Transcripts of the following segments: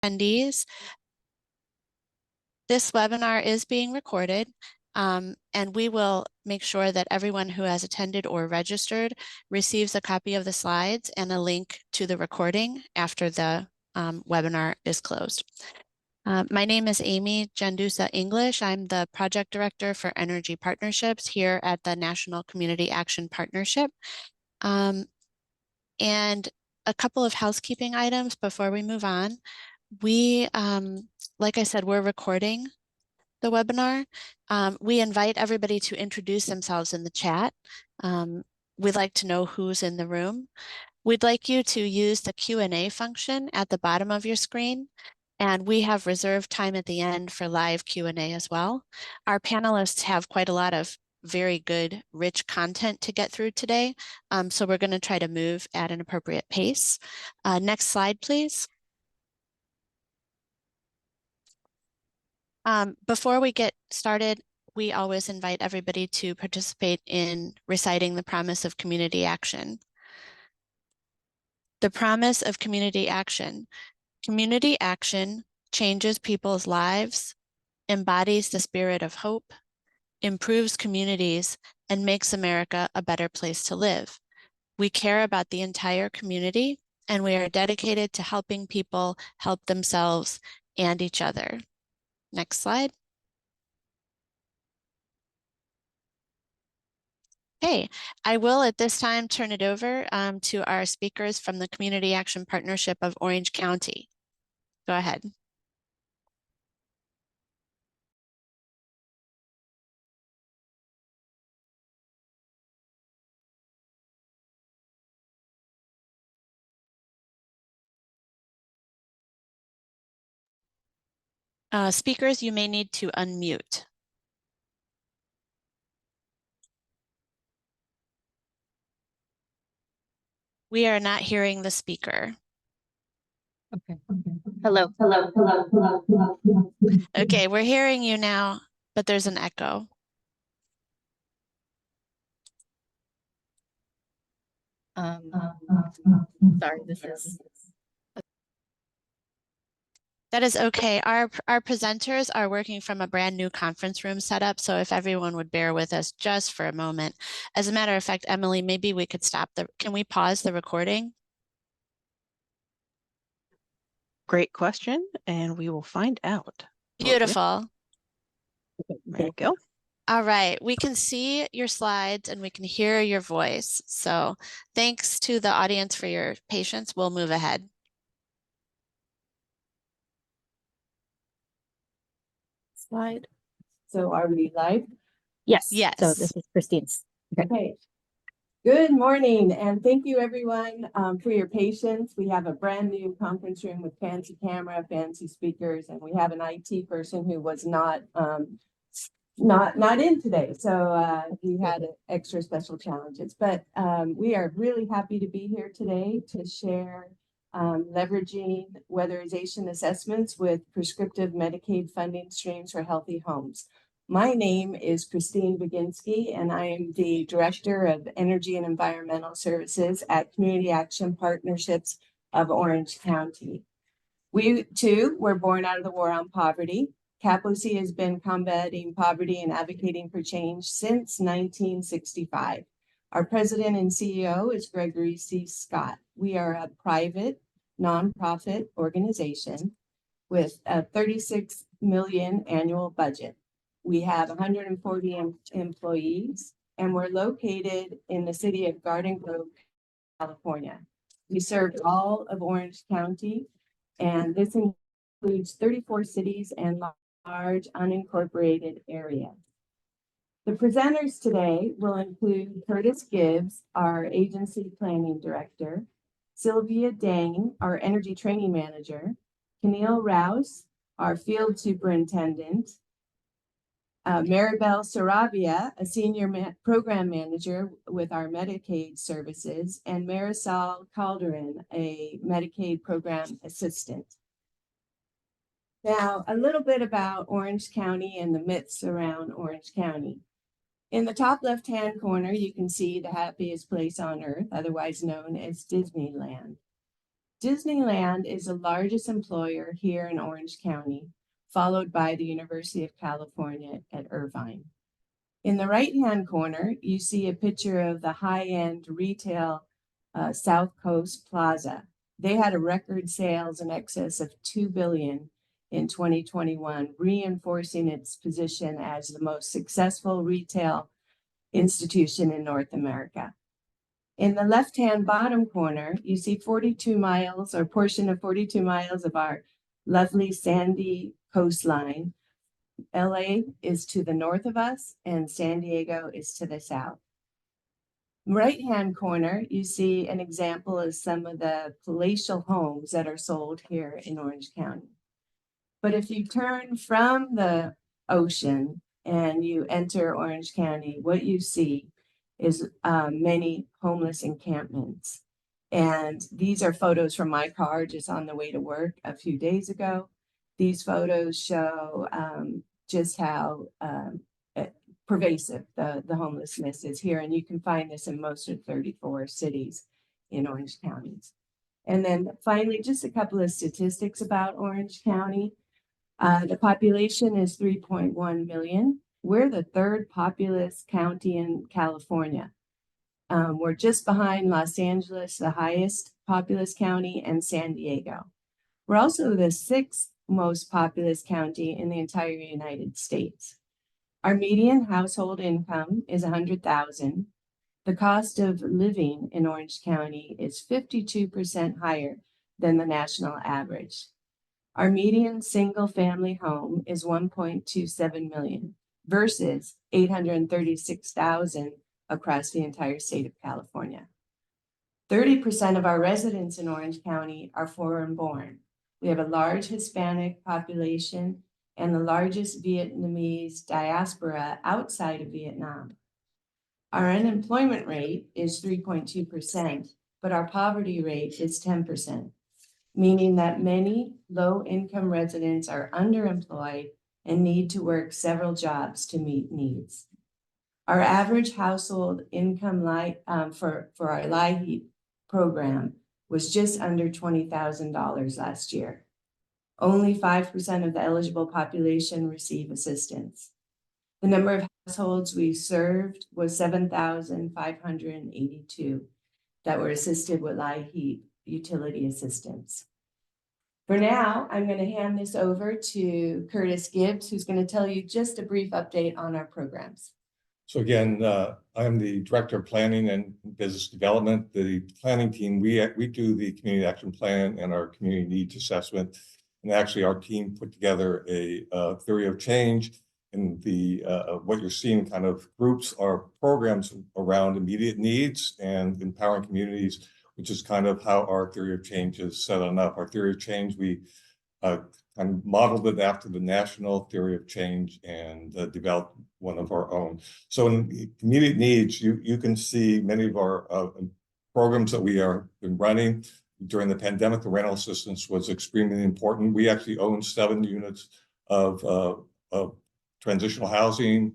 attendees. This webinar is being recorded, and we will make sure that everyone who has attended or registered receives a copy of the slides and a link to the recording after the webinar is closed. My name is Amy Jandusa English. I'm the Project Director for Energy Partnerships here at the National Community Action Partnership. And a couple of housekeeping items before we move on. We, like I said, we're recording the webinar. We invite everybody to introduce themselves in the chat. We'd like to know who's in the room. We'd like you to use the Q&A function at the bottom of your screen. And we have reserved time at the end for live Q&A as well. Our panelists have quite a lot of very good, rich content to get through today. So we're going to try to move at an appropriate pace. Next slide, please. Before we get started, we always invite everybody to participate in reciting the promise of community action. The promise of community action. Community action changes people's lives, embodies the spirit of hope, improves communities, and makes America a better place to live. We care about the entire community, and we are dedicated to helping people help themselves and each other. Next slide. Okay, I will at this time turn it over to our speakers from the Community Action Partnership of Orange County. Go ahead. Speakers, you may need to unmute. We are not hearing the speaker. Okay. Hello. Okay, we're hearing you now, but there's an echo. Sorry, this is. That is okay. Our presenters are working from a brand new conference room setup, so if everyone would bear with us just for a moment. As a matter of fact, Emily, maybe we could can we pause the recording? Great question, and we will find out. Beautiful. There you go. All right, we can see your slides and we can hear your voice. So thanks to the audience for your patience. We'll move ahead. Slide. So are we live? Yes. Yes. So this is Christine's. Okay. Good morning, and thank you everyone for your patience. We have a brand new conference room with fancy camera, fancy speakers, and we have an IT person who was not in today. So we had extra special challenges, but we are really happy to be here today to share leveraging weatherization assessments with prescriptive Medicaid funding streams for healthy homes. My name is Christine Baginski, and I am the Director of Energy and Environmental Services at Community Action Partnerships of Orange County. We too were born out of the war on poverty. CalOptima has been combating poverty and advocating for change since 1965. Our president and CEO is Gregory C. Scott. We are a private, nonprofit organization with a $36 million annual budget. We have 140 employees, and we're located in the city of Garden Grove, California. We serve all of Orange County, and this includes 34 cities and large unincorporated area. The presenters today will include Curtis Gibbs, our agency planning director, Sylvia Dang, our energy training manager, Keneal Rouse, our field superintendent, Maribel Saravia, a senior program manager with our Medicaid services, and Marisol Calderon, a Medicaid program assistant. Now, a little bit about Orange County and the myths around Orange County. In the top left-hand corner, you can see the happiest place on earth, otherwise known as Disneyland. Disneyland is the largest employer here in Orange County, followed by the University of California at Irvine. In the right-hand corner, you see a picture of the high-end retail South Coast Plaza. They had a record sales in excess of $2 billion in 2021, reinforcing its position as the most successful retail institution in North America. In the left-hand bottom corner, you see 42 miles or portion of 42 miles of our lovely sandy coastline. LA is to the north of us and San Diego is to the south. Right-hand corner, you see an example of some of the palatial homes that are sold here in Orange County. But if you turn from the ocean and you enter Orange County, what you see is many homeless encampments. And these are photos from my car just on the way to work a few days ago. These photos show just how pervasive the homelessness is here. And you can find this in most of 34 cities in Orange County. And then finally, just a couple of statistics about Orange County. The population is 3.1 million. We're the third populous county in California. We're just behind Los Angeles, the highest populous county, and San Diego. We're also the sixth most populous county in the entire United States. Our median household income is $100,000. The cost of living in Orange County is 52% higher than the national average. Our median single-family home is $1.27 million versus $836,000 across the entire state of California. 30% of our residents in Orange County are foreign-born. We have a large Hispanic population and the largest Vietnamese diaspora outside of Vietnam. Our unemployment rate is 3.2%, but our poverty rate is 10%, meaning that many low-income residents are underemployed and need to work several jobs to meet needs. Our average household income for our LIHEAP program was just under $20,000 last year. Only 5% of the eligible population receive assistance. The number of households we served was 7,582 that were assisted with LIHEAP utility assistance. For now, I'm going to hand this over to Curtis Gibbs, who's going to tell you just a brief update on our programs. So again, I'm the Director of Planning and Business Development. The planning team, we do the Community Action Plan and our Community Needs Assessment. And actually our team put together a theory of change. And what you're seeing kind of groups are programs around immediate needs and empowering communities, which is kind of how our theory of change is set on up. Our theory of change, we kind of modeled it after the national theory of change and developed one of our own. So in immediate needs, you can see many of our programs that we have been running. During the pandemic, the rental assistance was extremely important. We actually own 7 units of transitional housing,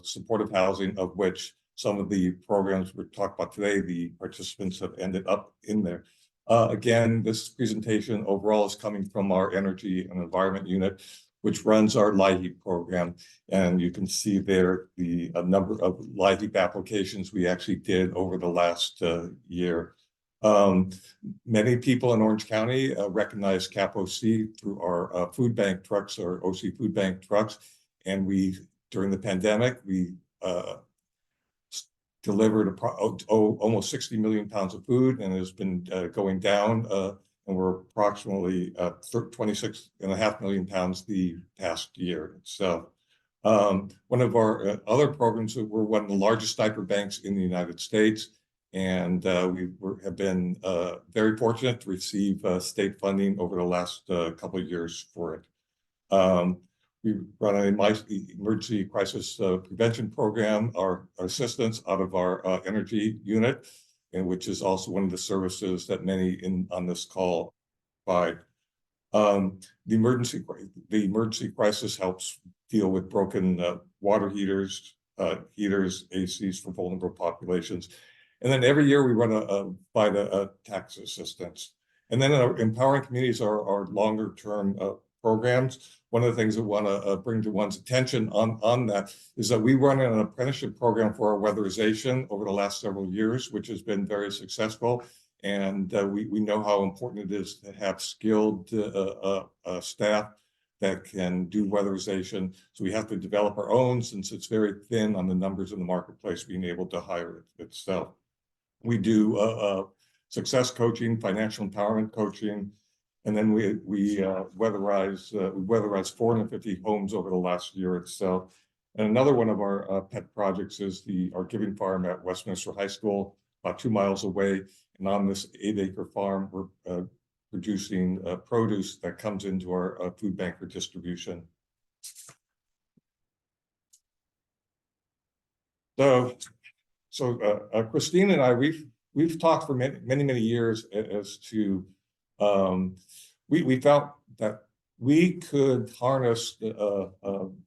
supportive housing, of which some of the programs we're talking about today, the participants have ended up in there. Again, this presentation overall is coming from our Energy and Environment Unit, which runs our LIHEAP program. And you can see there the number of LIHEAP applications we actually did over the last year. Many people in Orange County recognize CAP-OC through our food bank trucks, or OC food bank trucks. And during the pandemic, we delivered almost 60 million pounds of food, and it has been going down, and we're approximately 26.5 million pounds the past year. So one of our other programs, we're one of the largest diaper banks in the United States, and we have been very fortunate to receive state funding over the last couple of years for it. We run an emergency crisis prevention program, our assistance out of our energy unit, and which is also one of the services that many on this call provide. The emergency crisis helps deal with broken water heaters, ACs for vulnerable populations. And then every year we run provide a tax assistance. And then empowering communities are longer term programs. One of the things I want to bring to one's attention on that is that we run an apprenticeship program for our weatherization over the last several years, which has been very successful. And we know how important it is to have skilled staff that can do weatherization. So we have to develop our own, since it's very thin on the numbers in the marketplace, being able to hire it itself. We do success coaching, financial empowerment coaching, and then we weatherized 450 homes over the last year itself. And another one of our pet projects is our giving farm at Westminster High School, about 2 miles away. And on this 8-acre farm, we're producing produce that comes into our food bank for distribution. So Christine and I, we've talked for many years as to we felt that we could harness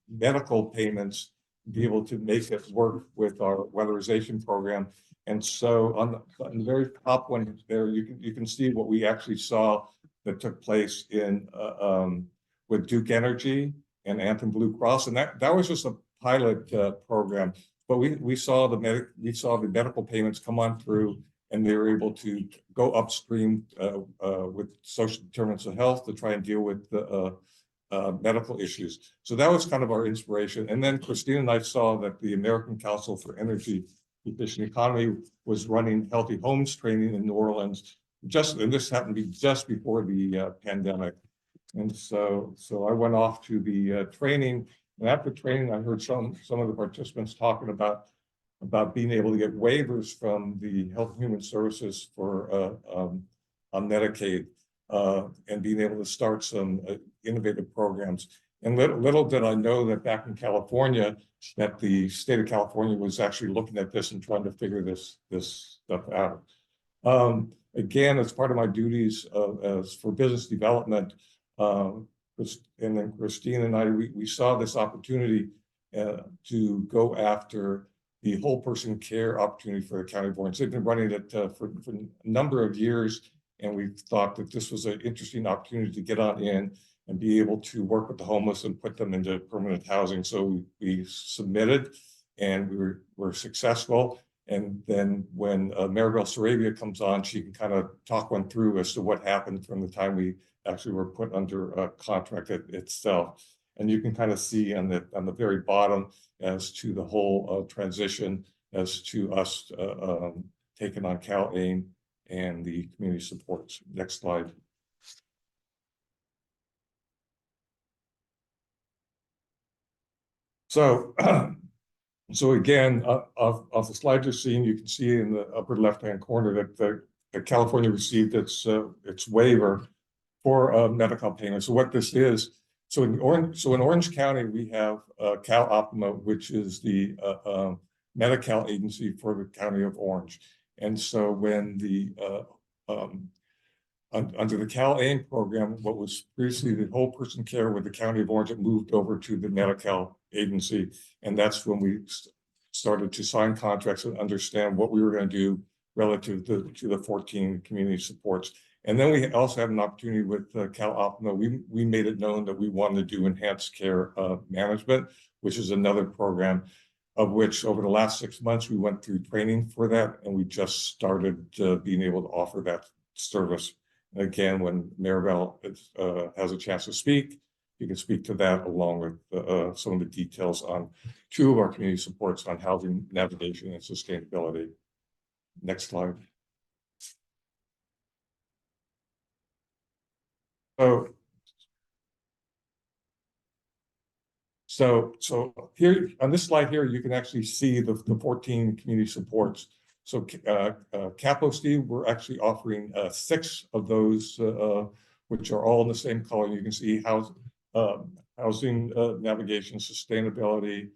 medical payments, be able to make it work with our weatherization program. And so on the very top one there, you can see what we actually saw that took place in with Duke Energy and Anthem Blue Cross, and that was just a pilot program. But we saw the medical payments come on through, and they were able to go upstream with social determinants of health to try and deal with the medical issues. So that was kind of our inspiration. And then Christine and I saw that the American Council for Energy Efficient Economy was running healthy homes training in New Orleans. And this happened to be just before the pandemic. And so I went off to the training. And after training, I heard some of the participants talking about being able to get waivers from the Health and Human Services for on Medicaid, and being able to start some innovative programs. And little did I know that back in California, that the state of California was actually looking at this and trying to figure this stuff out. Again, as part of my duties as for business development, and then Christine and I, we saw this opportunity to go after the whole person care opportunity for the County of Orange. They've been running it for a number of years, and we thought that this was an interesting opportunity to get on in and be able to work with the homeless and put them into permanent housing. So we submitted, and we were successful. And then when Maribel Sarabia comes on, she can kind of talk one through as to what happened from the time we actually were put under a contract itself. And you can kind of see on the very bottom as to the whole transition as to us taking on CalAIM and the community supports. Next slide. So, again, of the slide you're seeing, you can see in the upper left-hand corner that California received its waiver for medical payments. So what this is, so in Orange County, we have CalOptima, which is the Medi-Cal agency for the County of Orange. And so when under the CalAIM program, what was previously the whole person care with the County of Orange, it moved over to the Medi-Cal agency. And that's when we started to sign contracts and understand what we were going to do relative to the 14 community supports. And then we also had an opportunity with CalOptima. We made it known that we wanted to do enhanced care management, which is another program of which over the last 6 months, we went through training for that. And we just started being able to offer that service. And again, when Maribel has a chance to speak, you can speak to that along with some of the details on 2 of our community supports on housing navigation and sustainability. Next slide. So here on this slide here, you can actually see the 14 community supports. So Capo Steve, we're actually offering 6 of those, which are all in the same color. You can see housing navigation, sustainability,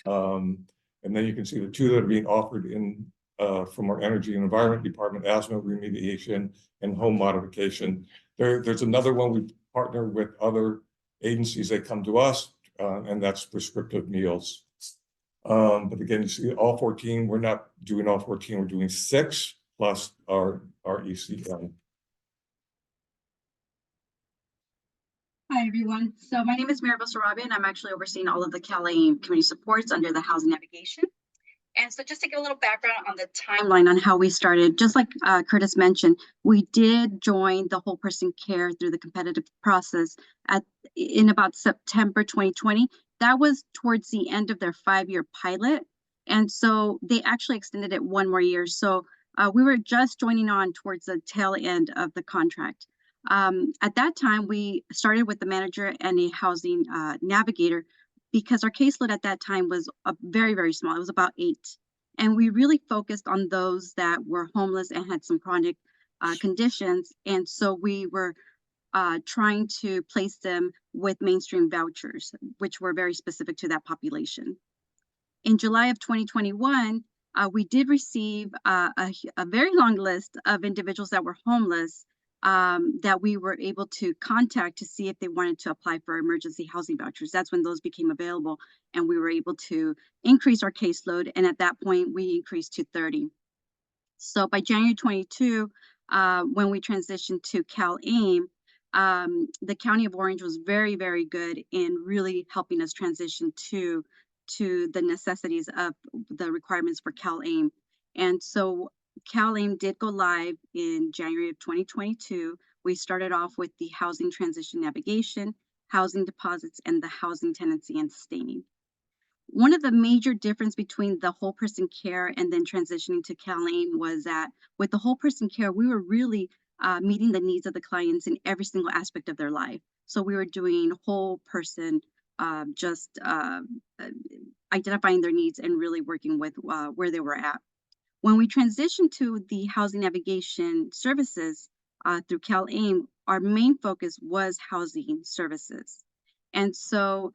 and then you can see the 2 that are being offered in from our Energy and Environment Department: asthma remediation and home modification. There's another one we partner with other agencies that come to us, and that's prescriptive meals. But again, you see all 14. We're not doing all 14. We're doing 6 plus our ECM. Hi, everyone. So my name is Maribel Sarabi, and I'm actually overseeing all of the CalAIM community supports under the housing navigation. And so just to give a little background on the timeline on how we started, just like Curtis mentioned, we did join the whole person care through the competitive process in about September 2020. That was towards the end of their 5-year pilot. And so they actually extended it 1 more year. So we were just joining on towards the tail end of the contract. At that time, we started with the manager and a housing navigator, because our caseload at that time was very, very small. It was about 8. And we really focused on those that were homeless and had some chronic conditions. And so we were trying to place them with mainstream vouchers, which were very specific to that population. In July of 2021, we did receive a very long list of individuals that were homeless that we were able to contact to see if they wanted to apply for emergency housing vouchers. That's when those became available, and we were able to increase our caseload. And at that point, we increased to 30. So by January 22, when we transitioned to CalAIM, the County of Orange was very, very good in really helping us transition to the necessities of the requirements for CalAIM. And so CalAIM did go live in January of 2022. We started off with the housing transition navigation, housing deposits, and the housing tenancy and sustaining. One of the major difference between the whole person care and then transitioning to CalAIM was that with the whole person care, we were really meeting the needs of the clients in every single aspect of their life. So we were doing whole person, identifying their needs and really working with where they were at. When we transitioned to the housing navigation services through CalAIM, our main focus was housing services. And so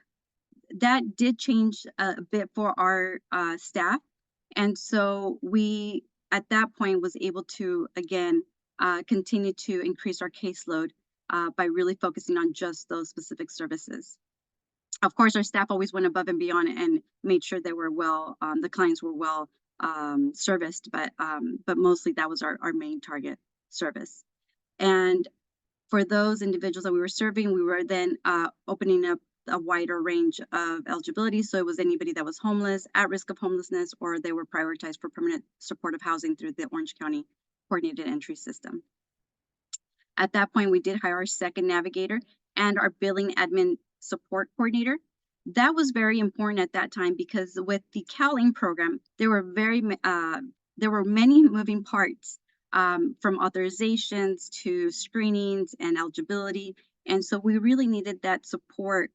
that did change a bit for our staff. And so we, at that point, was able to, again, continue to increase our caseload by really focusing on just those specific services. Of course, our staff always went above and beyond and made sure they were well, the clients were well serviced, but mostly that was our main target service. And for those individuals that we were serving, we were then opening up a wider range of eligibility. So it was anybody that was homeless, at risk of homelessness, or they were prioritized for permanent supportive housing through the Orange County Coordinated Entry System. At that point, we did hire our second navigator and our billing admin support coordinator. That was very important at that time because with the CalAIM program, there were many moving parts, from authorizations to screenings and eligibility. And so we really needed that support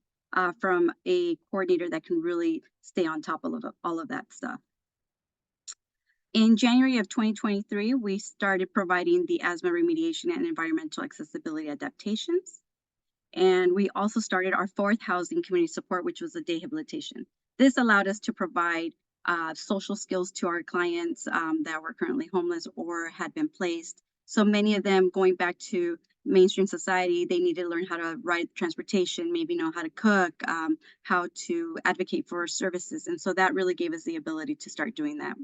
from a coordinator that can really stay on top of all of that stuff. In January of 2023, we started providing the asthma remediation and environmental accessibility adaptations. And we also started our 4th housing community support, which was a day habilitation. This allowed us to provide social skills to our clients that were currently homeless or had been placed. So many of them going back to mainstream society, they needed to learn how to ride transportation, maybe know how to cook, how to advocate for services. And so that really gave us the ability to start doing that.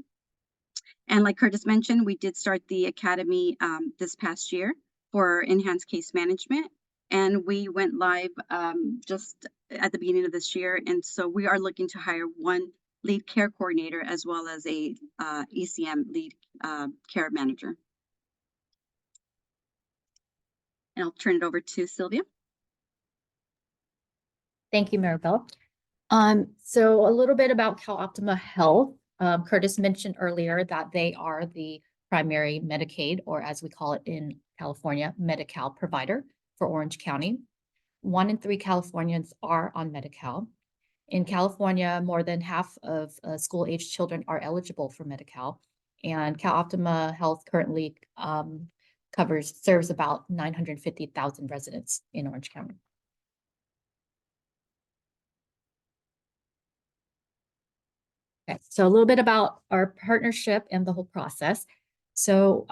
And like Curtis mentioned, we did start the academy this past year for enhanced case management. And we went live just at the beginning of this year. And so we are looking to hire 1 lead care coordinator as well as a ECM lead care manager. And I'll turn it over to Sylvia. Thank you, Maribel. So a little bit about CalOptima Health. Curtis mentioned earlier that they are the primary Medicaid, or as we call it in California, Medi-Cal provider for Orange County. 1 in 3 Californians are on Medi-Cal. In California, more than half of school-aged children are eligible for Medi-Cal, and CalOptima Health currently serves about 950,000 residents in Orange County. Okay, so a little bit about our partnership and the whole process. So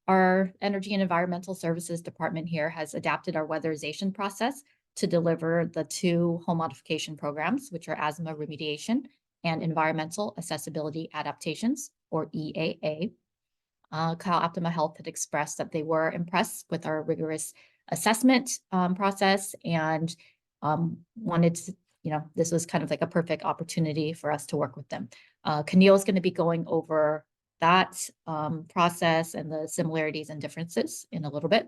our Energy and Environmental Services Department here has adapted our weatherization process to deliver the 2 home modification programs, which are asthma remediation and environmental accessibility adaptations, or EAA. CalOptima Health had expressed that they were impressed with our rigorous assessment process, and wanted to, this was kind of like a perfect opportunity for us to work with them. Keneal is going to be going over that process and the similarities and differences in a little bit.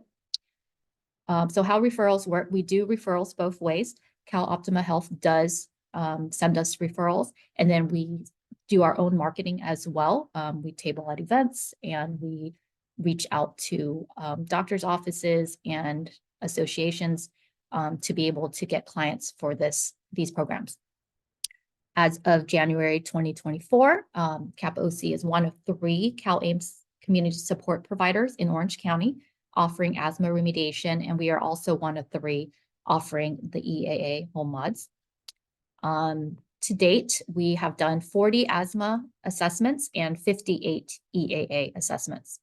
So how referrals work, we do referrals both ways. CalOptima Health does send us referrals, and then we do our own marketing as well. We table at events, and we reach out to doctors' offices and associations to be able to get clients for these programs. As of January 2024, CAP-OC is one of 3 CalAIMS community support providers in Orange County offering asthma remediation, and we are also one of 3 offering the EAA home mods. To date, we have done 40 asthma assessments and 58 EAA assessments.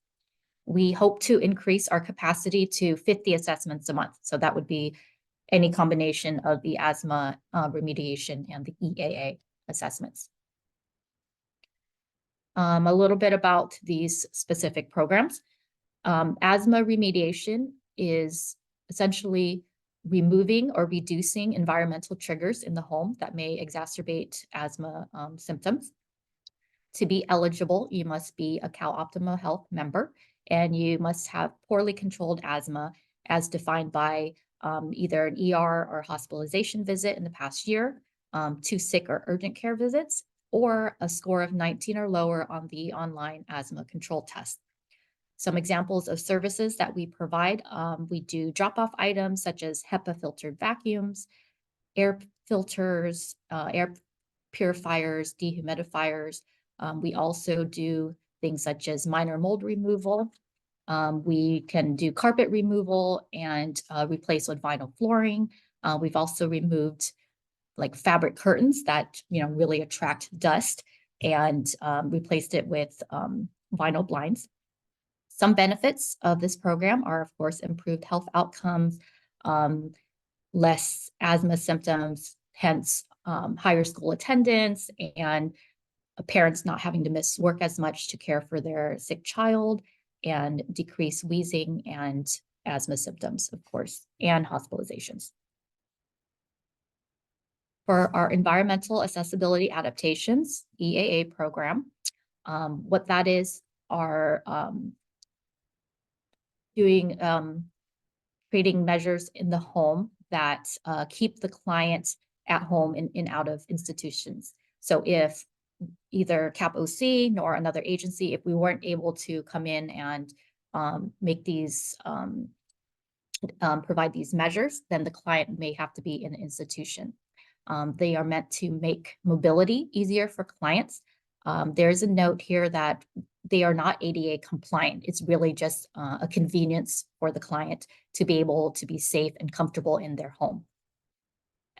We hope to increase our capacity to 50 assessments a month. So that would be any combination of the asthma remediation and the EAA assessments. A little bit about these specific programs. Asthma remediation is essentially removing or reducing environmental triggers in the home that may exacerbate asthma symptoms. To be eligible, you must be a CalOptima Health member, and you must have poorly controlled asthma as defined by either an ER or hospitalization visit in the past year, 2 sick or urgent care visits, or a score of 19 or lower on the online asthma control test. Some examples of services that we provide, we do drop-off items such as HEPA filtered vacuums, air filters, air purifiers, dehumidifiers. We also do things such as minor mold removal. We can do carpet removal and replace with vinyl flooring. We've also removed like fabric curtains that really attract dust, and replaced it with vinyl blinds. Some benefits of this program are, of course, improved health outcomes, less asthma symptoms, hence higher school attendance, and parents not having to miss work as much to care for their sick child, and decrease wheezing and asthma symptoms, of course, and hospitalizations. For our environmental accessibility adaptations, EAA program, what that is are creating measures in the home that keep the client at home and out of institutions. So if either CAP-OC nor another agency, if we weren't able to come in and make these, provide these measures, then the client may have to be in an institution. They are meant to make mobility easier for clients. There's a note here that they are not ADA compliant. It's really just a convenience for the client to be able to be safe and comfortable in their home.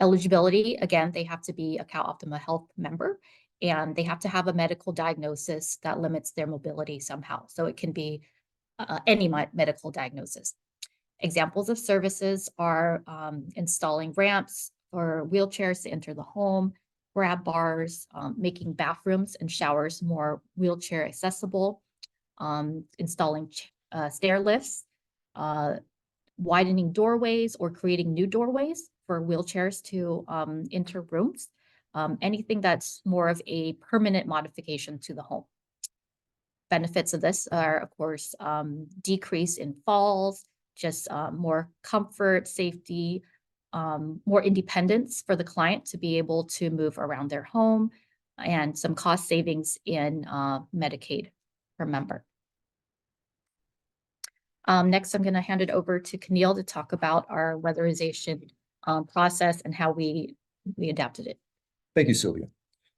Eligibility, again, they have to be a CalOptima Health member, and they have to have a medical diagnosis that limits their mobility somehow. So it can be any medical diagnosis. Examples of services are installing ramps or wheelchairs to enter the home, grab bars, making bathrooms and showers more wheelchair accessible, installing stair lifts, widening doorways or creating new doorways for wheelchairs to enter rooms, anything that's more of a permanent modification to the home. Benefits of this are, of course, decrease in falls, just more comfort, safety, more independence for the client to be able to move around their home, and some cost savings in Medicaid per member. Next, I'm going to hand it over to Keneal to talk about our weatherization process and how we adapted it. Thank you, Sylvia.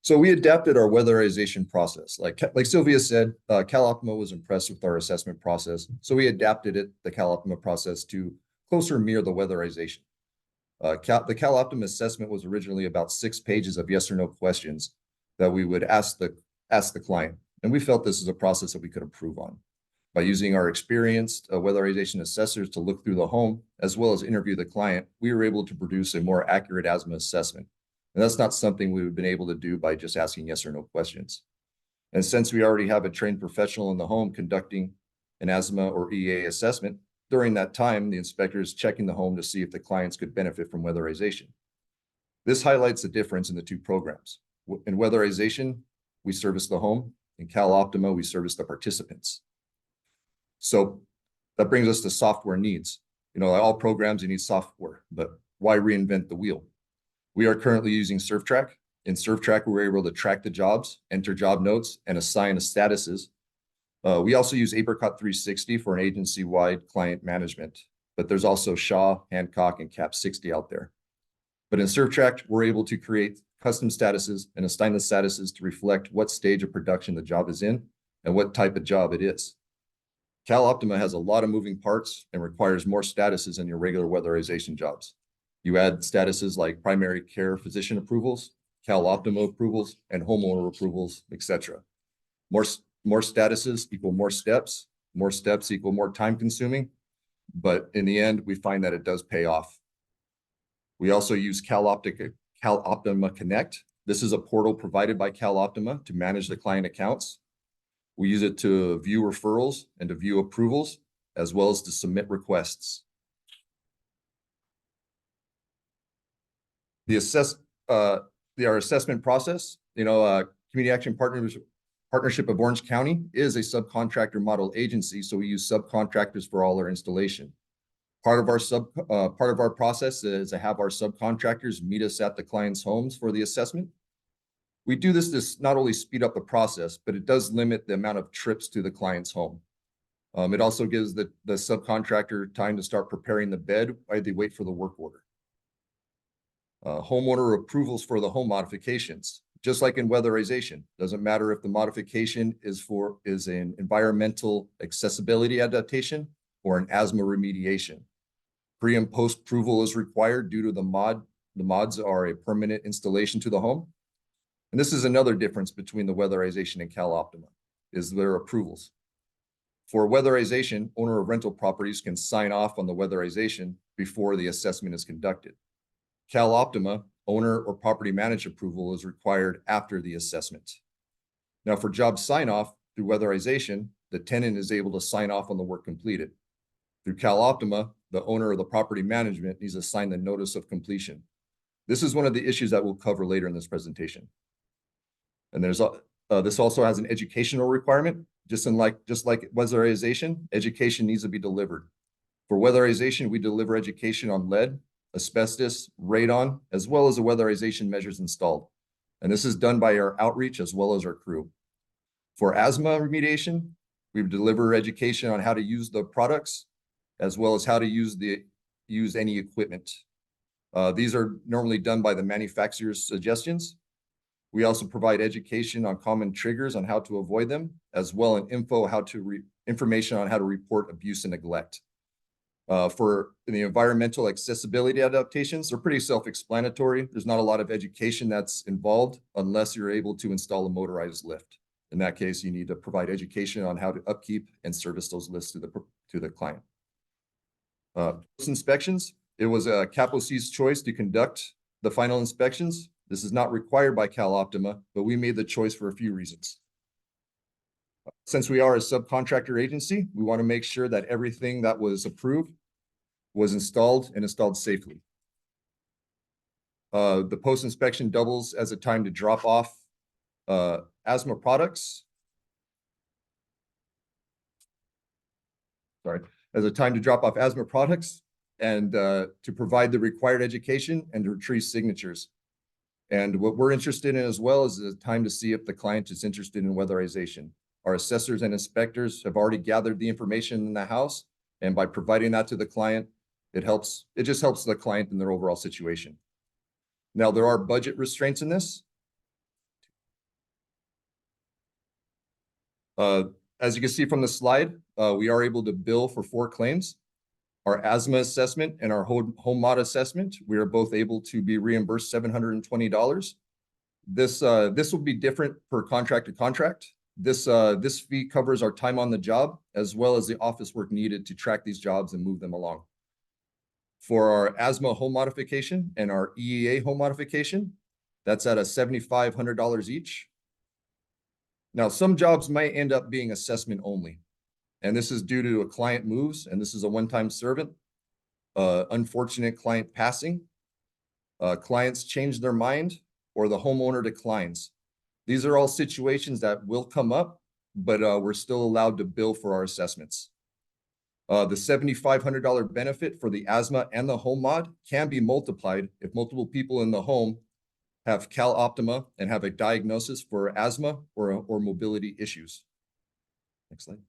So we adapted our weatherization process. Like Sylvia said, CalOptima was impressed with our assessment process. So we adapted the CalOptima process to closer mirror the weatherization. The CalOptima assessment was originally about 6 pages of yes or no questions that we would ask the client. And we felt this is a process that we could improve on. By using our experienced weatherization assessors to look through the home, as well as interview the client, we were able to produce a more accurate asthma assessment. And that's not something we would have been able to do by just asking yes or no questions. And since we already have a trained professional in the home conducting an asthma or EA assessment, during that time, the inspector is checking the home to see if the clients could benefit from weatherization. This highlights the difference in the two programs. In weatherization, we service the home. In CalOptima, we service the participants. So that brings us to software needs. You know, all programs, you need software, but why reinvent the wheel? We are currently using ServTrack. In ServTrack, we're able to track the jobs, enter job notes, and assign the statuses. We also use Apricot 360 for an agency-wide client management, but there's also Shaw, Hancock, and Cap 60 out there. But in ServTrack, we're able to create custom statuses and assign the statuses to reflect what stage of production the job is in and what type of job it is. CalOptima has a lot of moving parts and requires more statuses in your regular weatherization jobs. You add statuses like primary care physician approvals, CalOptima approvals, and homeowner approvals, etc. More statuses equal more steps equal more time consuming, but in the end, we find that it does pay off. We also use CalOptima Connect. This is a portal provided by CalOptima to manage the client accounts. We use it to view referrals and to view approvals, as well as to submit requests. Our assessment process, Community Action Partnership of Orange County is a subcontractor model agency, so we use subcontractors for all our installation. Part of our process is to have our subcontractors meet us at the client's homes for the assessment. We do this to not only speed up the process, but it does limit the amount of trips to the client's home. It also gives the subcontractor time to start preparing the bed while they wait for the work order. Homeowner approvals for the home modifications, just like in weatherization. Doesn't matter if the modification is an environmental accessibility adaptation or an asthma remediation. Pre and post approval is required due to the mod. The mods are a permanent installation to the home. And this is another difference between the weatherization and CalOptima, is their approvals. For weatherization, owner of rental properties can sign off on the weatherization before the assessment is conducted. CalOptima, owner or property manager approval is required after the assessment. Now for job sign-off through weatherization, the tenant is able to sign off on the work completed. Through CalOptima, the owner of the property management needs to sign the notice of completion. This is one of the issues that we'll cover later in this presentation. And this also has an educational requirement, just like weatherization, education needs to be delivered. For weatherization, we deliver education on lead, asbestos, radon, as well as the weatherization measures installed. And this is done by our outreach as well as our crew. For asthma remediation, we deliver education on how to use the products, as well as how to use any equipment. These are normally done by the manufacturer's suggestions. We also provide education on common triggers on how to avoid them, as well as information on how to report abuse and neglect. For the environmental accessibility adaptations, they're pretty self-explanatory. There's not a lot of education that's involved unless you're able to install a motorized lift. In that case, you need to provide education on how to upkeep and service those lifts to the client. Post-inspections, it was CAPOC's choice to conduct the final inspections. This is not required by CalOptima, but we made the choice for a few reasons. Since we are a subcontractor agency, we want to make sure that everything that was approved was installed and installed safely. The post-inspection doubles as a time to drop off asthma products. As a time to drop off asthma products and to provide the required education and to retrieve signatures. And what we're interested in as well is the time to see if the client is interested in weatherization. Our assessors and inspectors have already gathered the information in the house, and by providing that to the client, it just helps the client in their overall situation. Now, there are budget restraints in this. As you can see from the slide, we are able to bill for 4 claims. Our asthma assessment and our home mod assessment, we are both able to be reimbursed $720. This will be different per contract to contract. This fee covers our time on the job, as well as the office work needed to track these jobs and move them along. For our asthma home modification and our EEA home modification, that's at $7,500 each. Now, some jobs might end up being assessment only. and this is due to a client moves, and this is a one-time servant, unfortunate client passing, clients change their mind, or the homeowner declines. These are all situations that will come up, but we're still allowed to bill for our assessments. The $7,500 benefit for the asthma and the home mod can be multiplied if multiple people in the home have CalOptima and have a diagnosis for asthma or mobility issues. Next slide.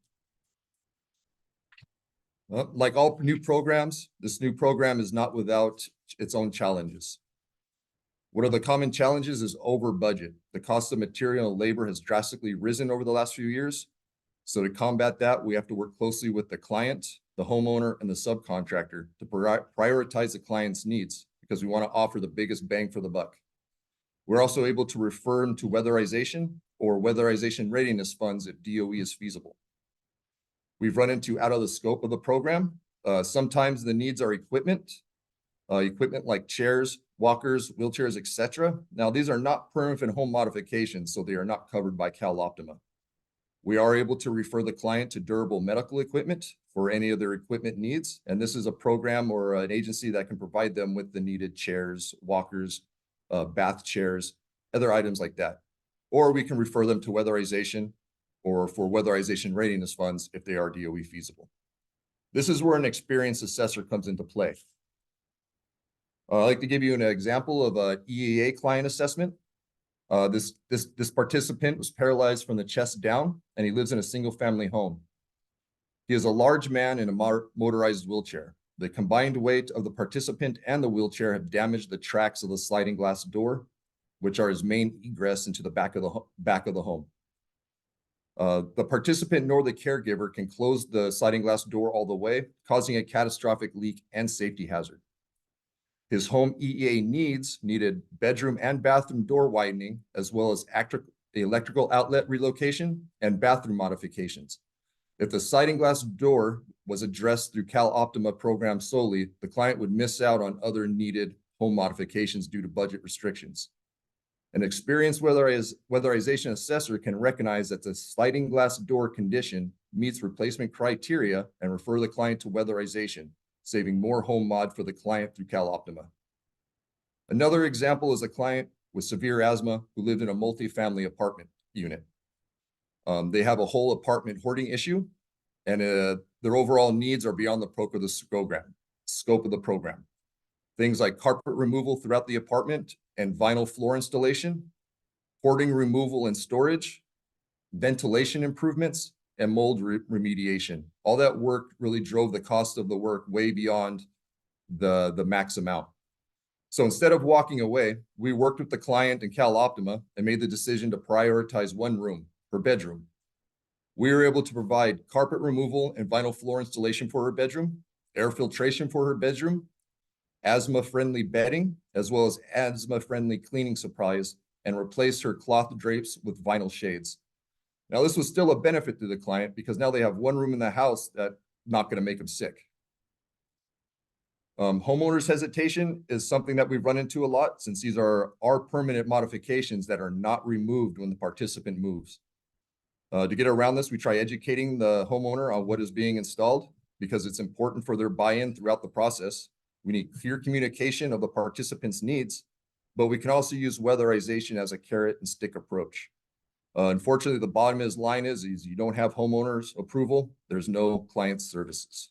Like all new programs, this new program is not without its own challenges. What are the common challenges is over budget. The cost of material and labor has drastically risen over the last few years. So to combat that, we have to work closely with the client, the homeowner, and the subcontractor to prioritize the client's needs because we want to offer the biggest bang for the buck. We're also able to refer them to weatherization or weatherization readiness funds if DOE is feasible. We've run into out of the scope of the program. Sometimes the needs are equipment like chairs, walkers, wheelchairs, etc. Now, these are not permanent home modifications, so they are not covered by CalOptima. We are able to refer the client to durable medical equipment for any of their equipment needs. And this is a program or an agency that can provide them with the needed chairs, walkers, bath chairs, other items like that. Or we can refer them to weatherization or for weatherization readiness funds if they are DOE feasible. This is where an experienced assessor comes into play. I'd like to give you an example of a EAA client assessment. This participant was paralyzed from the chest down, and he lives in a single-family home. He is a large man in a motorized wheelchair. The combined weight of the participant and the wheelchair have damaged the tracks of the sliding glass door, which are his main egress into the back of the home. The participant nor the caregiver can close the sliding glass door all the way, causing a catastrophic leak and safety hazard. His home EEA needed bedroom and bathroom door widening, as well as electrical outlet relocation and bathroom modifications. If the sliding glass door was addressed through CalOptima program solely, the client would miss out on other needed home modifications due to budget restrictions. An experienced weatherization assessor can recognize that the sliding glass door condition meets replacement criteria and refer the client to weatherization, saving more home mod for the client through CalOptima. Another example is a client with severe asthma who lived in a multifamily apartment unit. They have a whole apartment hoarding issue, and their overall needs are beyond the scope of the program. Things like carpet removal throughout the apartment and vinyl floor installation, hoarding removal and storage, ventilation improvements, and mold remediation. All that work really drove the cost of the work way beyond the max amount. So instead of walking away, we worked with the client and CalOptima and made the decision to prioritize one room, her bedroom. We were able to provide carpet removal and vinyl floor installation for her bedroom, air filtration for her bedroom, asthma-friendly bedding, as well as asthma-friendly cleaning supplies, and replace her cloth drapes with vinyl shades. Now, this was still a benefit to the client because now they have one room in the house that's not going to make them sick. Homeowners hesitation is something that we've run into a lot since these are permanent modifications that are not removed when the participant moves. To get around this, we try educating the homeowner on what is being installed because it's important for their buy-in throughout the process. We need clear communication of the participant's needs, but we can also use weatherization as a carrot and stick approach. Unfortunately, the bottom of his line is you don't have homeowners approval, there's no client services.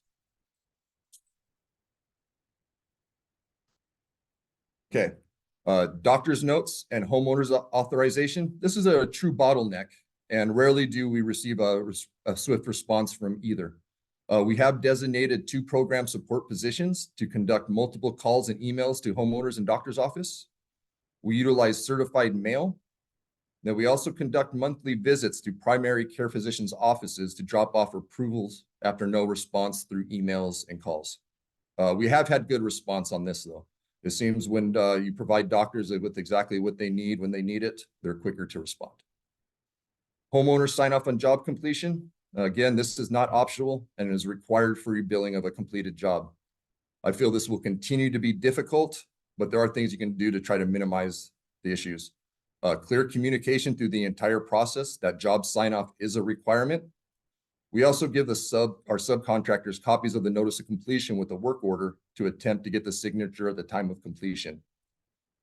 Okay, doctor's notes and homeowners authorization. This is a true bottleneck, and rarely do we receive a swift response from either. We have designated 2 program support positions to conduct multiple calls and emails to homeowners and doctor's office. We utilize certified mail. Then we also conduct monthly visits to primary care physicians' offices to drop off approvals after no response through emails and calls. We have had good response on this though. It seems when you provide doctors with exactly what they need when they need it, they're quicker to respond. Homeowners sign off on job completion. Again, this is not optional and is required for rebilling of a completed job. I feel this will continue to be difficult, but there are things you can do to try to minimize the issues. Clear communication through the entire process that job sign off is a requirement. We also give our subcontractors copies of the notice of completion with a work order to attempt to get the signature at the time of completion.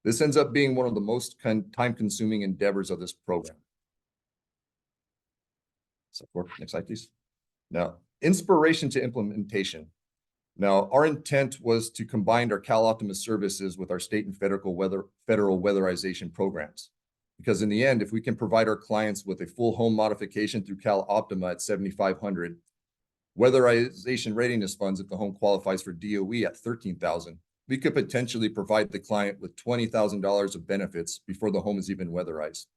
This ends up being one of the most time-consuming endeavors of this program. Next slide, please. Now, inspiration to implementation. Now, our intent was to combine our CalOptima services with our state and federal weatherization programs. Because in the end, if we can provide our clients with a full home modification through CalOptima at $7,500, weatherization readiness funds if the home qualifies for DOE at $13,000, we could potentially provide the client with $20,000 of benefits before the home is even weatherized.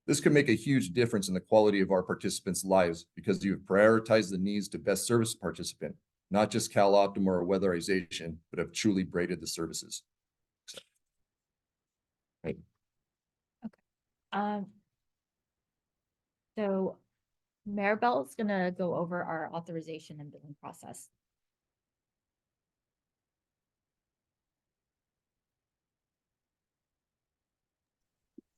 This could make a huge difference in the quality of our participants' lives because you have prioritized the needs to best service participant, not just CalOptima or weatherization, but have truly braided the services. Right. So Maribel is going to go over our authorization and billing process.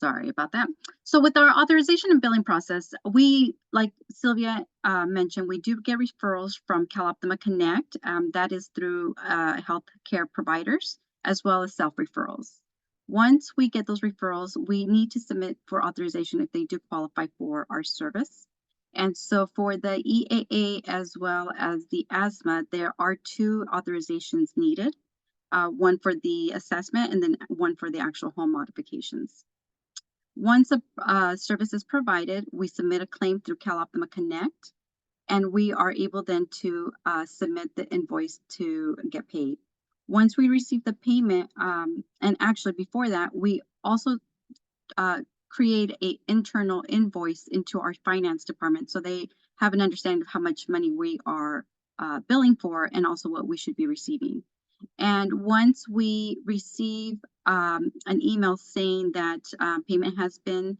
Sorry about that. So with our authorization and billing process, we, like Sylvia mentioned, we do get referrals from CalOptima Connect. That is through healthcare providers, as well as self-referrals. Once we get those referrals, we need to submit for authorization if they do qualify for our service. And so for the EAA as well as the asthma, there are 2 authorizations needed, one for the assessment and then one for the actual home modifications. Once a service is provided, we submit a claim through CalOptima Connect, and we are able then to submit the invoice to get paid. Once we receive the payment, and actually before that, we also create an internal invoice into our finance department so they have an understanding of how much money we are billing for and also what we should be receiving. And once we receive an email saying that payment has been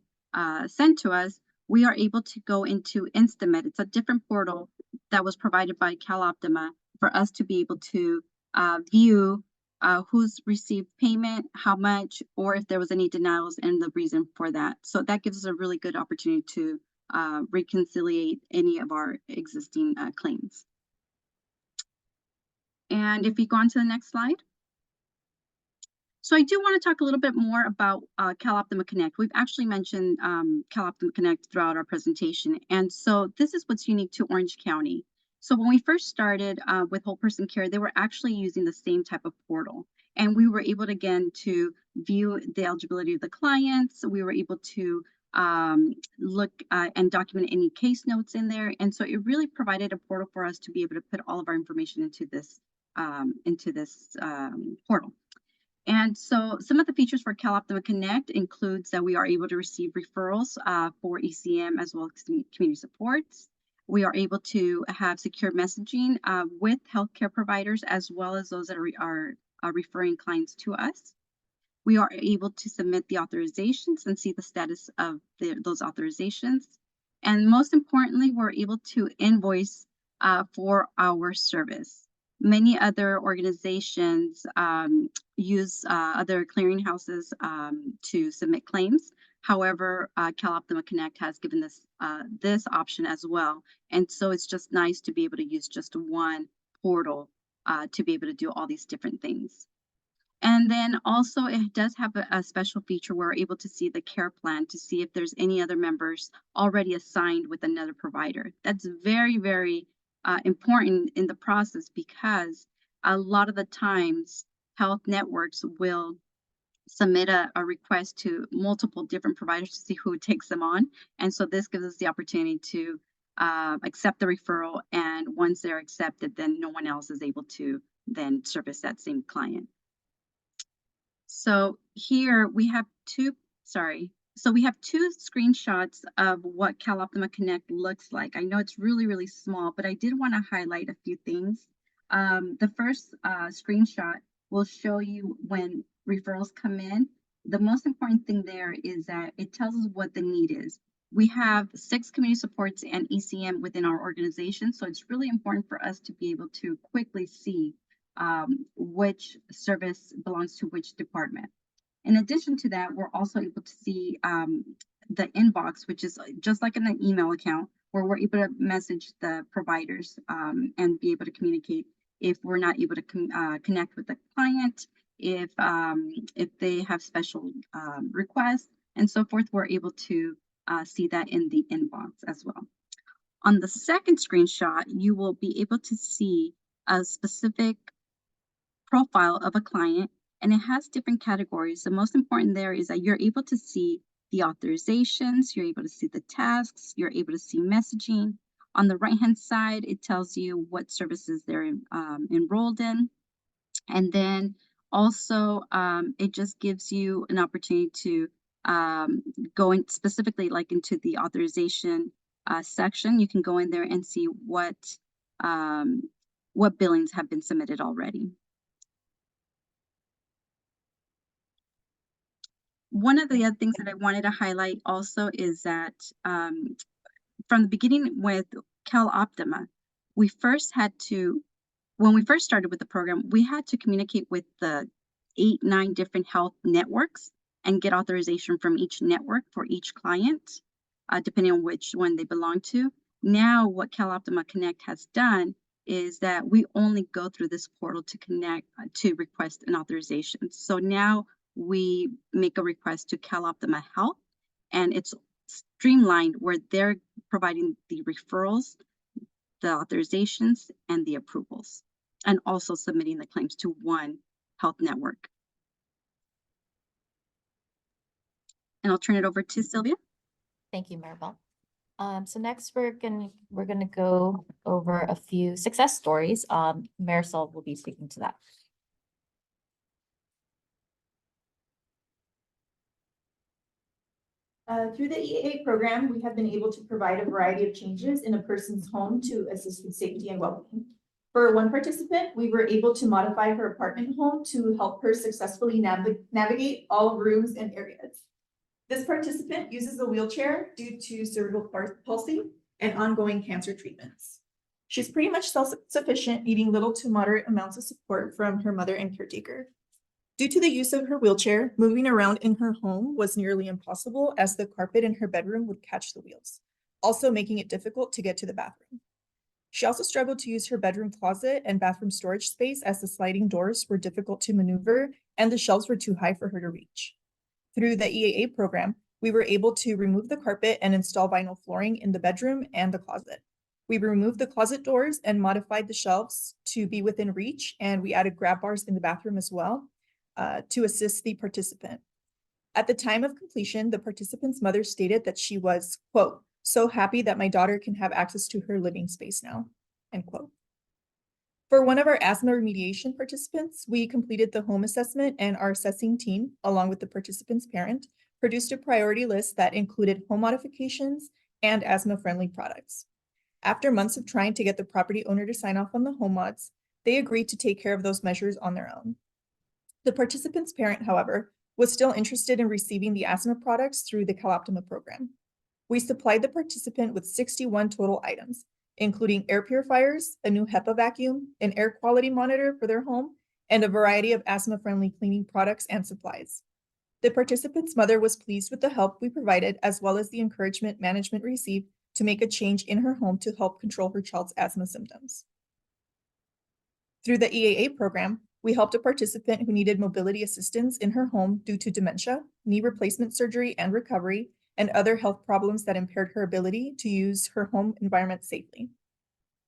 sent to us, we are able to go into Instamet. It's a different portal that was provided by CalOptima for us to be able to view who's received payment, how much, or if there was any denials and the reason for that. So that gives us a really good opportunity to reconciliate any of our existing claims. And if you go on to the next slide. So I do want to talk a little bit more about CalOptima Connect. We've actually mentioned CalOptima Connect throughout our presentation. And so this is what's unique to Orange County. So when we first started with whole person care, they were actually using the same type of portal. And we were able to, again, to view the eligibility of the clients. We were able to look and document any case notes in there. And so it really provided a portal for us to be able to put all of our information into this portal. And so some of the features for CalOptima Connect includes that we are able to receive referrals for ECM as well as community supports. We are able to have secure messaging with healthcare providers as well as those that are referring clients to us. We are able to submit the authorizations and see the status of those authorizations. And most importantly, we're able to invoice for our service. Many other organizations use other clearinghouses to submit claims. However, CalOptima Connect has given this this option as well. And so it's just nice to be able to use just one portal to be able to do all these different things. And then also it does have a special feature where we're able to see the care plan to see if there's any other members already assigned with another provider. That's very, very important in the process because a lot of the times health networks will submit a request to multiple different providers to see who takes them on. And so this gives us the opportunity to accept the referral. And once they're accepted, then no one else is able to then service that same client. So here we have two screenshots of what CalOptima Connect looks like. I know it's really, really small, but I did want to highlight a few things. The first screenshot will show you when referrals come in. The most important thing there is that it tells us what the need is. We have 6 community supports and ECM within our organization, so it's really important for us to be able to quickly see which service belongs to which department. In addition to that, we're also able to see the inbox, which is just like in an email account. therefore, we're able to message the providers and be able to communicate if we're not able to connect with the client, if they have special requests and so forth. We're able to see that in the inbox as well. On the second screenshot, you will be able to see a specific profile of a client, and it has different categories. The most important there is that you're able to see the authorizations, you're able to see the tasks, you're able to see messaging. On the right-hand side, it tells you what services they're enrolled in. And then also, it just gives you an opportunity to go in specifically like into the authorization section. You can go in there and see what billings have been submitted already. One of the other things that I wanted to highlight also is that from the beginning with CalOptima, we first had to, when we first started with the program, we had to communicate with the 8-9 different health networks and get authorization from each network for each client, depending on which one they belong to. Now, what CalOptima Connect has done is that we only go through this portal to connect, to request an authorization. So now we make a request to CalOptima Health, and it's streamlined where they're providing the referrals, the authorizations, and the approvals, and also submitting the claims to one health network. And I'll turn it over to Sylvia. Thank you, Maribel. So next we're gonna go over a few success stories. Marisol will be speaking to that. Through the EAA program, we have been able to provide a variety of changes in a person's home to assist with safety and well-being. For one participant, we were able to modify her apartment home to help her successfully navigate all rooms and areas. This participant uses a wheelchair due to cerebral palsy and ongoing cancer treatments. She's pretty much self-sufficient, needing little to moderate amounts of support from her mother and caretaker. Due to the use of her wheelchair, moving around in her home was nearly impossible as the carpet in her bedroom would catch the wheels, also making it difficult to get to the bathroom. She also struggled to use her bedroom closet and bathroom storage space as the sliding doors were difficult to maneuver and the shelves were too high for her to reach. Through the EAA program, we were able to remove the carpet and install vinyl flooring in the bedroom and the closet. We removed the closet doors and modified the shelves to be within reach, and we added grab bars in the bathroom as well to assist the participant. At the time of completion, the participant's mother stated that she was, quote, "so happy that my daughter can have access to her living space now," end quote. For one of our asthma remediation participants, we completed the home assessment, and our assessing team, along with the participant's parent, produced a priority list that included home modifications and asthma-friendly products. After months of trying to get the property owner to sign off on the home mods, they agreed to take care of those measures on their own. The participant's parent, however, was still interested in receiving the asthma products through the CalOptima program. We supplied the participant with 61 total items, including air purifiers, a new HEPA vacuum, an air quality monitor for their home, and a variety of asthma-friendly cleaning products and supplies. The participant's mother was pleased with the help we provided, as well as the encouragement management received to make a change in her home to help control her child's asthma symptoms. Through the EAA program, we helped a participant who needed mobility assistance in her home due to dementia, knee replacement surgery and recovery, and other health problems that impaired her ability to use her home environment safely.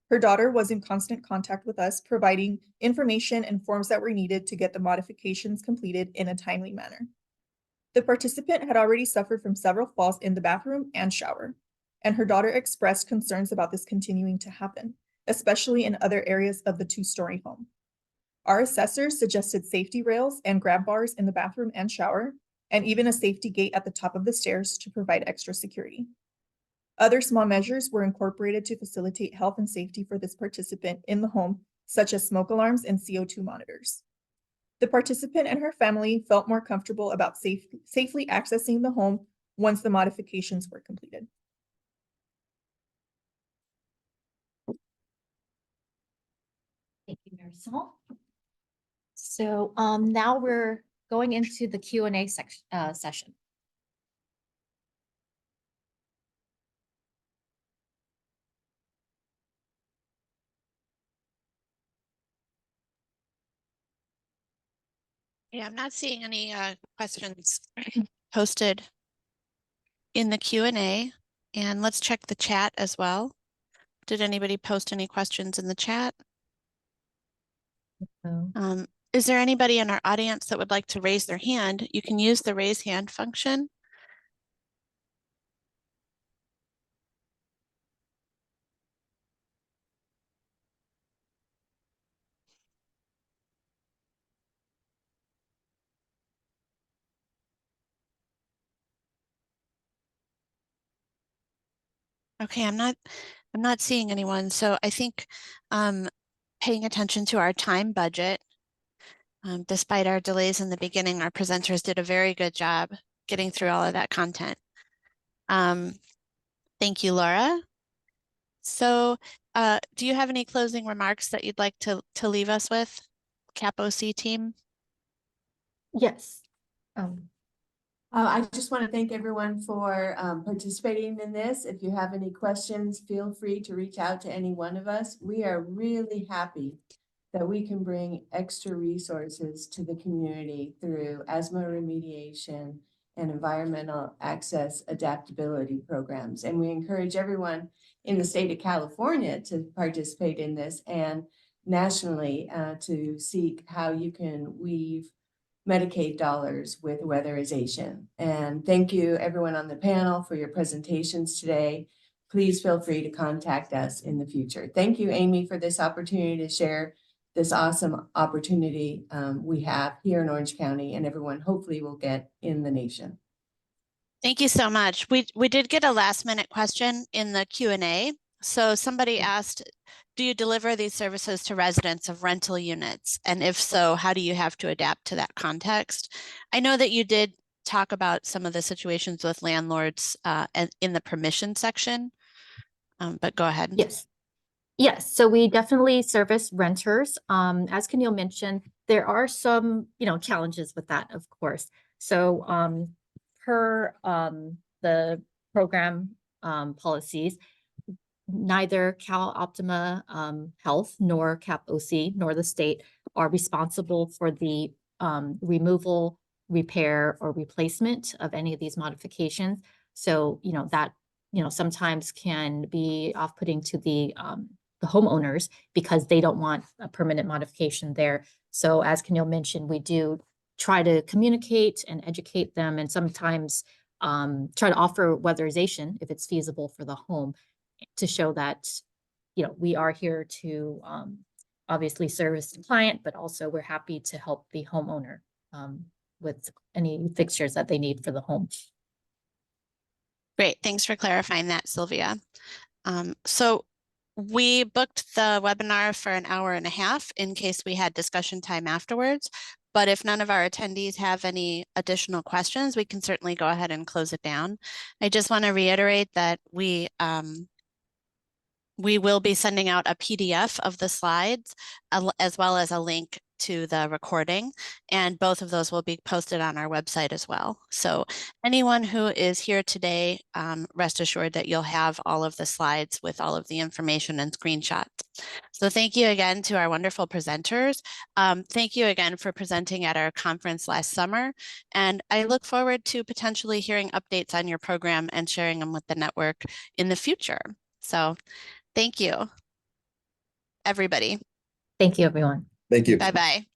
Her daughter was in constant contact with us, providing information and forms that were needed to get the modifications completed in a timely manner. The participant had already suffered from several falls in the bathroom and shower, and her daughter expressed concerns about this continuing to happen, especially in other areas of the two-story home. Our assessors suggested safety rails and grab bars in the bathroom and shower, and even a safety gate at the top of the stairs to provide extra security. Other small measures were incorporated to facilitate health and safety for this participant in the home, such as smoke alarms and CO2 monitors. The participant and her family felt more comfortable about safely accessing the home once the modifications were completed. Thank you, Marisol. So now we're going into the Q&A session. Yeah, I'm not seeing any questions posted in the Q&A. And let's check the chat as well. Did anybody post any questions in the chat? So, Is there anybody in our audience that would like to raise their hand? You can use the raise hand function. Okay, I'm not seeing anyone. So I think paying attention to our time budget, despite our delays in the beginning, our presenters did a very good job getting through all of that content. Thank you, Laura. So do you have any closing remarks that you'd like to leave us with, CAP-OC team? yes. I just want to thank everyone for participating in this. If you have any questions, feel free to reach out to any one of us. We are really happy that we can bring extra resources to the community through asthma remediation and environmental access adaptability programs. And we encourage everyone in the state of California to participate in this, and nationally to seek how you can weave Medicaid dollars with weatherization. And thank you everyone on the panel for your presentations today. Please feel free to contact us in the future. Thank you, Amy, for this opportunity to share this awesome opportunity we have here in Orange County, and everyone hopefully will get in the nation. Thank you so much. We did get a last minute question in the Q&A. So somebody asked, do you deliver these services to residents of rental units? And if so, how do you have to adapt to that context? I know that you did talk about some of the situations with landlords in the permission section, but go ahead. Yes. Yes, so we definitely service renters. As Keneal mentioned, there are some, challenges with that, of course. So per the program policies, neither CalOptima Health nor CAP-OC nor the state are responsible for the removal, repair, or replacement of any of these modifications. So, that, sometimes can be off-putting to the homeowners because they don't want a permanent modification there. So as Keneal mentioned, we do try to communicate and educate them, and sometimes try to offer weatherization if it's feasible for the home, to show that, we are here to obviously service the client, but also we're happy to help the homeowner with any fixtures that they need for the home. Great, thanks for clarifying that, Sylvia. So we booked the webinar for an hour and a half in case we had discussion time afterwards. But if none of our attendees have any additional questions, we can certainly go ahead and close it down. I just want to reiterate that we will be sending out a PDF of the slides as well as a link to the recording, and both of those will be posted on our website as well. So anyone who is here today, rest assured that you'll have all of the slides with all of the information and screenshots. So thank you again to our wonderful presenters. Thank you again for presenting at our conference last summer, and I look forward to potentially hearing updates on your program and sharing them with the network in the future. So thank you, everybody. Thank you, everyone. Thank you. Bye-bye.